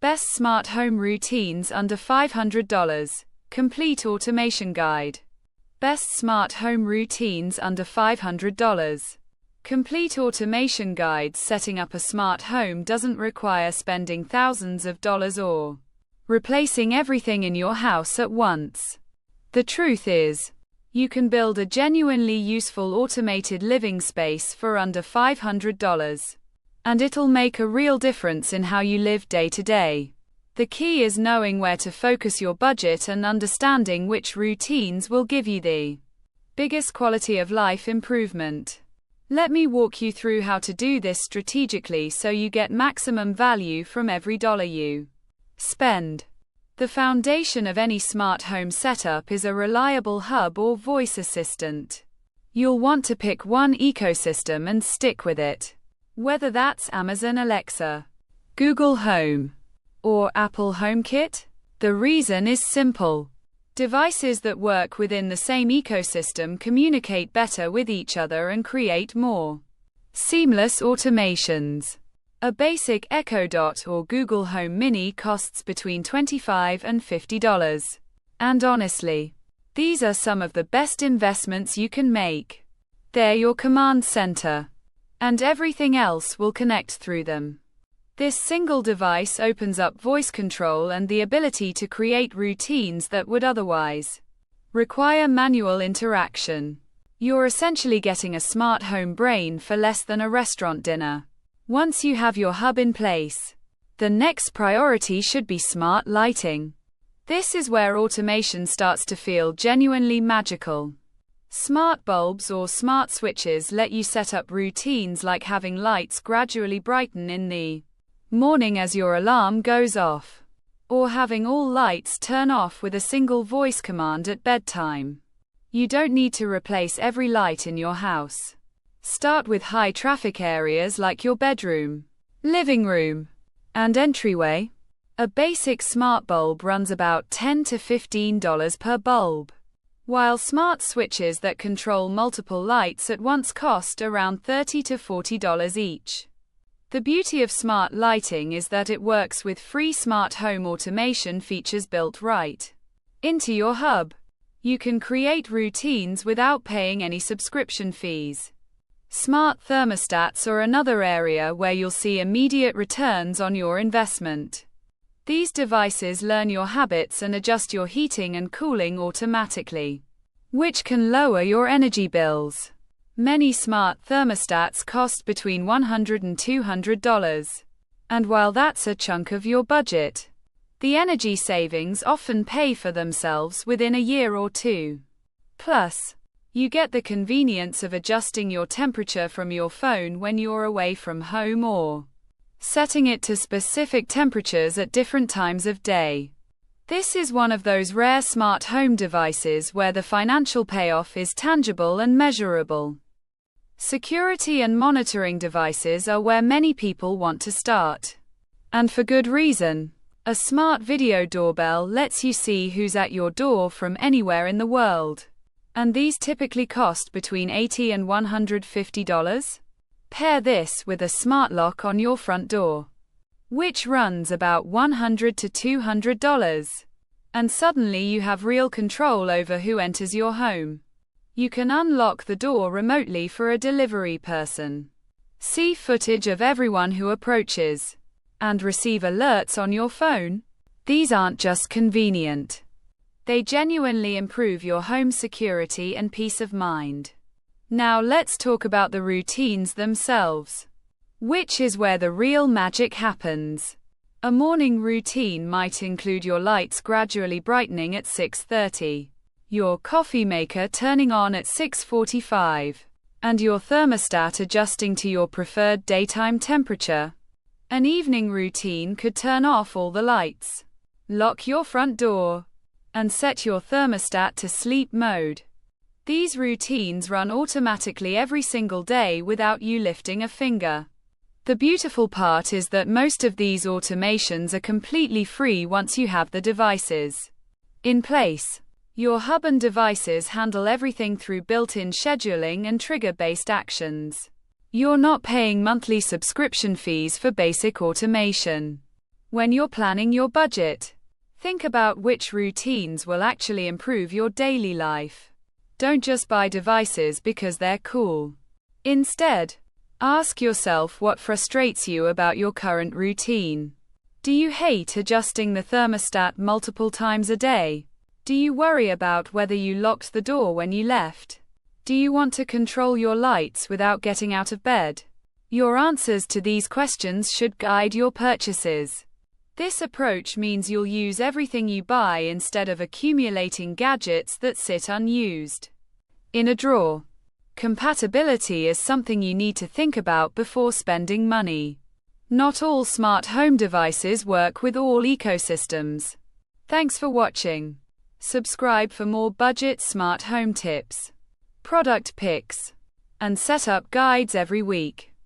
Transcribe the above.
Best Smart Home Routines Under $500. Complete Automation Guide. Best Smart Home Routines Under $500. Complete automation guide. Setting up a smart home doesn't require spending thousands of dollars or replacing everything in your house at once. The truth is, you can build a genuinely useful automated living space for under $500. And it'll make a real difference in how you live day to day. The key is knowing where to focus your budget and understanding which routines will give you the biggest quality of life improvement. Let me walk you through how to do this strategically so you get maximum value from every dollar you spend. The foundation of any smart home setup is a reliable hub or voice assistant. You'll want to pick one ecosystem and stick with it. Whether that's Amazon Alexa, Google Home, or Apple HomeKit, the reason is simple. Devices that work within the same ecosystem communicate better with each other and create more seamless automations. A basic Echo Dot or Google Home Mini costs between $25 and $50. And honestly, these are some of the best investments you can make. They're your command center, and everything else will connect through them. This single device opens up voice control and the ability to create routines that would otherwise require manual interaction. You're essentially getting a smart home brain for less than a restaurant dinner. Once you have your hub in place, the next priority should be smart lighting. This is where automation starts to feel genuinely magical. Smart bulbs or smart switches let you set up routines like having lights gradually brighten in the morning as your alarm goes off, or having all lights turn off with a single voice command at bedtime. You don't need to replace every light in your house. Start with high traffic areas like your bedroom, living room, and entryway. A basic smart bulb runs about $10 to $15 per bulb, while smart switches that control multiple lights at once cost around $30 to $40 each. The beauty of smart lighting is that it works with free smart home automation features built right into your hub. You can create routines without paying any subscription fees. Smart thermostats are another area where you'll see immediate returns on your investment. These devices learn your habits and adjust your heating and cooling automatically, which can lower your energy bills. Many smart thermostats cost between $100 and $200. And while that's a chunk of your budget, the energy savings often pay for themselves within a year or two. Plus, you get the convenience of adjusting your temperature from your phone when you're away from home or setting it to specific temperatures at different times of day. This is one of those rare smart home devices where the financial payoff is tangible and measurable. Security and monitoring devices are where many people want to start. And for good reason. A smart video doorbell lets you see who's at your door from anywhere in the world. And these typically cost between $80 and $150. Pair this with a smart lock on your front door, which runs about $100 to $200. And suddenly you have real control over who enters your home. You can unlock the door remotely for a delivery person, see footage of everyone who approaches, and receive alerts on your phone. These aren't just convenient. They genuinely improve your home security and peace of mind. Now let's talk about the routines themselves, which is where the real magic happens. A morning routine might include your lights gradually brightening at 6:30. Your coffee maker turning on at 6:45, and your thermostat adjusting to your preferred daytime temperature. An evening routine could turn off all the lights, lock your front door, and set your thermostat to sleep mode. These routines run automatically every single day without you lifting a finger. The beautiful part is that most of these automations are completely free once you have the devices in place. Your hub and devices handle everything through built-in scheduling and trigger-based actions. You're not paying monthly subscription fees for basic automation. When you're planning your budget, think about which routines will actually improve your daily life. Don't just buy devices because they're cool. Instead, ask yourself what frustrates you about your current routine. Do you hate adjusting the thermostat multiple times a day? Do you worry about whether you locked the door when you left? Do you want to control your lights without getting out of bed? Your answers to these questions should guide your purchases. This approach means you'll use everything you buy instead of accumulating gadgets that sit unused in a drawer. Compatibility is something you need to think about before spending money. Not all smart home devices work with all ecosystems. Thanks for watching. Subscribe for more budget smart home tips, product picks, and setup guides every week.